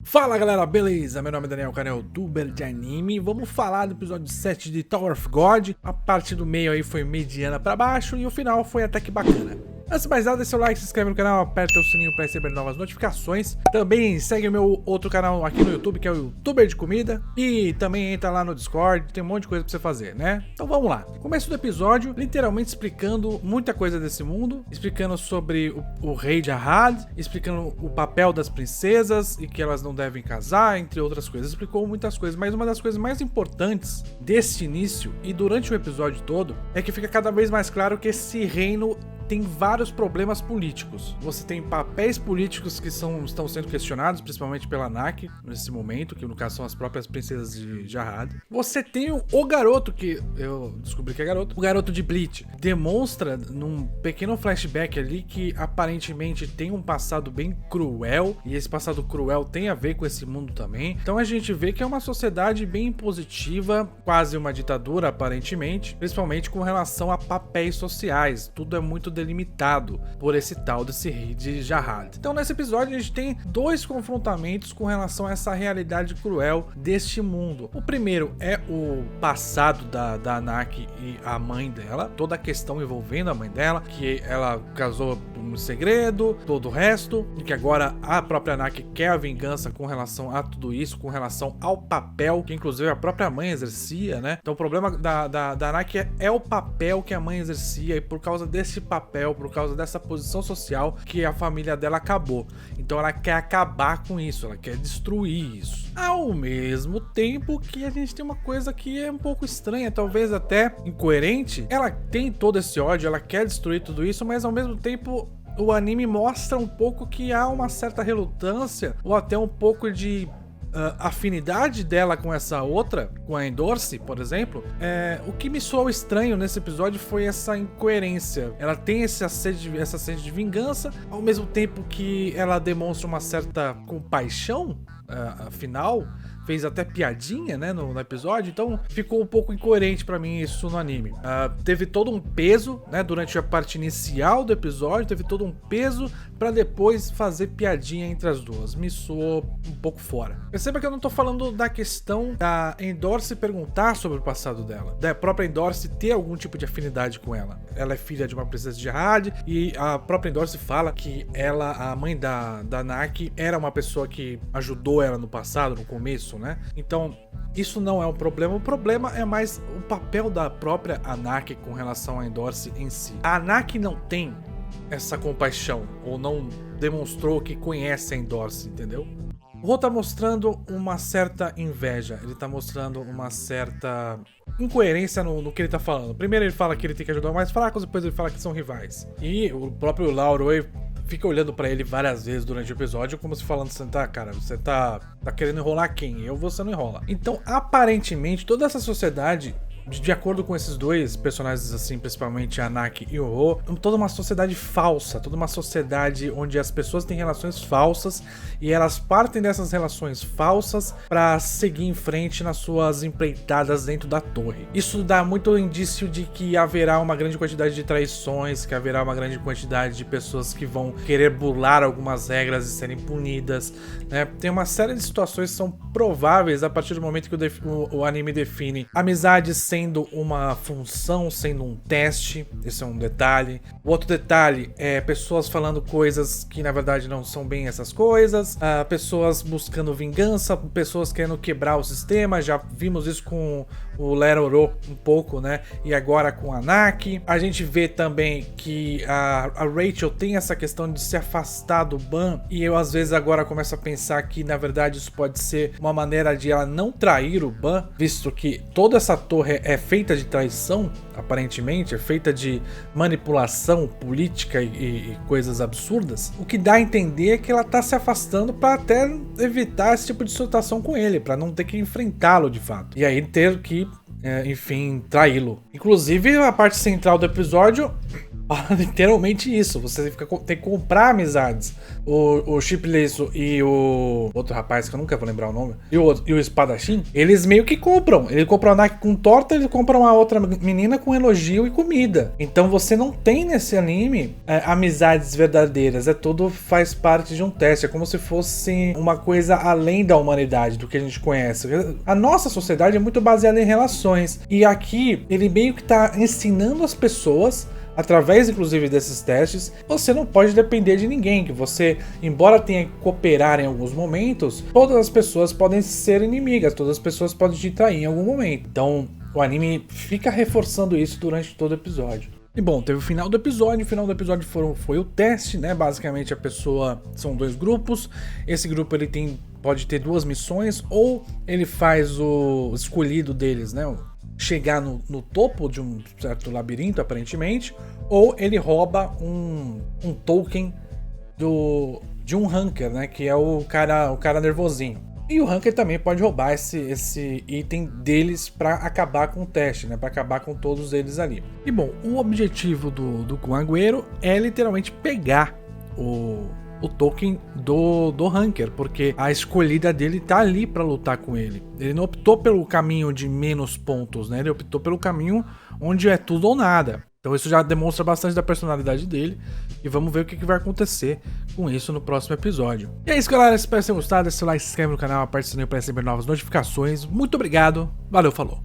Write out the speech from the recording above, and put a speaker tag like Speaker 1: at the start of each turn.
Speaker 1: Fala galera, beleza? Meu nome é Daniel, canal youtuber de anime. Vamos falar do episódio 7 de Tower of God. A parte do meio aí foi mediana pra baixo e o final foi até que bacana. Antes de mais nada, deixa seu like, se inscreve no canal, aperta o sininho para receber novas notificações. Também segue o meu outro canal aqui no YouTube, que é o Youtuber de Comida. E também entra lá no Discord, tem um monte de coisa pra você fazer, né? Então vamos lá. Começo do episódio, literalmente explicando muita coisa desse mundo. Explicando sobre o rei de Arad, explicando o papel das princesas e que elas não devem casar, entre outras coisas. Explicou muitas coisas, mas uma das coisas mais importantes desse início e durante o episódio todo é que fica cada vez mais claro que esse reino tem vários problemas políticos. Você tem papéis políticos que estão sendo questionados, principalmente pela Anak, nesse momento, que no caso são as próprias princesas de Jarrad. Você tem o garoto, que eu descobri que é garoto, o garoto de Bleach. Demonstra num pequeno flashback ali que aparentemente tem um passado bem cruel, e esse passado cruel tem a ver com esse mundo também. Então a gente vê que é uma sociedade bem impositiva, quase uma ditadura aparentemente, principalmente com relação a papéis sociais. Tudo é muito delimitado por esse tal desse rei de Jarrad. Então nesse episódio a gente tem dois confrontamentos com relação a essa realidade cruel deste mundo. O primeiro é o passado da Anak e a mãe dela, toda a questão envolvendo a mãe dela, que ela casou no segredo, todo o resto, e que agora a própria Anak quer a vingança com relação a tudo isso, com relação ao papel que inclusive a própria mãe exercia, né? Então o problema da Anak é o papel que a mãe exercia, e por causa desse papel, por causa dessa posição social, que a família dela acabou. Então ela quer acabar com isso, ela quer destruir isso. Ao mesmo tempo que a gente tem uma coisa que é um pouco estranha, talvez até incoerente. Ela tem todo esse ódio, ela quer destruir tudo isso, mas ao mesmo tempo o anime mostra um pouco que há uma certa relutância ou até um pouco de afinidade dela com essa outra, com a Endorse, por exemplo. O que me soou estranho nesse episódio foi essa incoerência. Ela tem essa sede de vingança, ao mesmo tempo que ela demonstra uma certa compaixão, afinal fez até piadinha, né, no episódio, então ficou um pouco incoerente pra mim isso no anime. Teve todo um peso, né, durante a parte inicial do episódio, teve todo um peso pra depois fazer piadinha entre as duas. Me soou um pouco fora. Perceba que eu não tô falando da questão da Endorse perguntar sobre o passado dela, da própria Endorse ter algum tipo de afinidade com ela. Ela é filha de uma princesa de Jarrad e a própria Endorse fala que ela, a mãe da Anak, era uma pessoa que ajudou ela no passado, no começo, né? Então, isso não é um problema. O problema é mais o papel da própria Anak com relação a Endorse em si. A Anak não tem essa compaixão, ou não demonstrou que conhece a Endorse, entendeu? O Ro tá mostrando uma certa inveja, ele tá mostrando uma certa incoerência no que ele tá falando. Primeiro ele fala que ele tem que ajudar os mais fracos, depois ele fala que são rivais. E o próprio Lauro fica olhando pra ele várias vezes durante o episódio, como se falando assim, tá, cara, você tá querendo enrolar quem? Você não enrola. Então, aparentemente, toda essa sociedade, de acordo com esses dois personagens, assim, principalmente a Anak e o Ro, toda uma sociedade falsa, toda uma sociedade onde as pessoas têm relações falsas e elas partem dessas relações falsas para seguir em frente nas suas empreitadas dentro da torre. Isso dá muito indício de que haverá uma grande quantidade de traições, que haverá uma grande quantidade de pessoas que vão querer burlar algumas regras e serem punidas, né? Tem uma série de situações que são prováveis a partir do momento que o anime define amizades sendo uma função, sendo um teste. Esse é um detalhe. O outro detalhe é pessoas falando coisas que na verdade não são bem essas coisas, pessoas buscando vingança, pessoas querendo quebrar o sistema. Já vimos isso com o Leroro um pouco, né? E agora com a Anak. A gente vê também que a Rachel tem essa questão de se afastar do Ban, e eu às vezes agora começo a pensar que na verdade isso pode ser uma maneira de ela não trair o Ban, visto que toda essa torre é feita de traição, aparentemente, é feita de manipulação política e coisas absurdas. O que dá a entender é que ela tá se afastando para até evitar esse tipo de situação com ele, para não ter que enfrentá-lo de fato. E aí ter que, enfim, traí-lo. Inclusive, a parte central do episódio fala literalmente isso. Você tem que comprar amizades. O Shipley e o outro rapaz, que eu nunca vou lembrar o nome, e o espadachim, eles meio que compram. Ele compra a Naki com torta, ele compra uma outra menina com elogio e comida. Então você não tem nesse anime amizades verdadeiras. Tudo faz parte de um teste. É como se fosse uma coisa além da humanidade, do que a gente conhece. A nossa sociedade é muito baseada em relações. E aqui, ele meio que tá ensinando as pessoas, através inclusive desses testes, você não pode depender de ninguém, que você, embora tenha que cooperar em alguns momentos, todas as pessoas podem ser inimigas, todas as pessoas podem te trair em algum momento. Então o anime fica reforçando isso durante todo o episódio. E bom, teve o final do episódio. O final do episódio foi o teste, né? Basicamente são 2 grupos. Esse grupo ele pode ter 2 missões, ou ele faz o escolhido deles, né? Chegar no topo de um certo labirinto, aparentemente, ou ele rouba um token de um Hunker, né? Que é o cara nervosinho. E o Hunker também pode roubar esse item deles para acabar com o teste, né? Para acabar com todos eles ali. E bom, o objetivo do Guangueiro é literalmente pegar o token do Hunker, porque a escolhida dele tá ali para lutar com ele. Ele não optou pelo caminho de menos pontos, né? Ele optou pelo caminho onde é tudo ou nada. Então isso já demonstra bastante da personalidade dele. E vamos ver o que vai acontecer com isso no próximo episódio. E é isso, galera. Espero que vocês tenham gostado. Deixa o like, se inscreve no canal, aperte o sininho para receber novas notificações. Muito obrigado. Valeu, falou.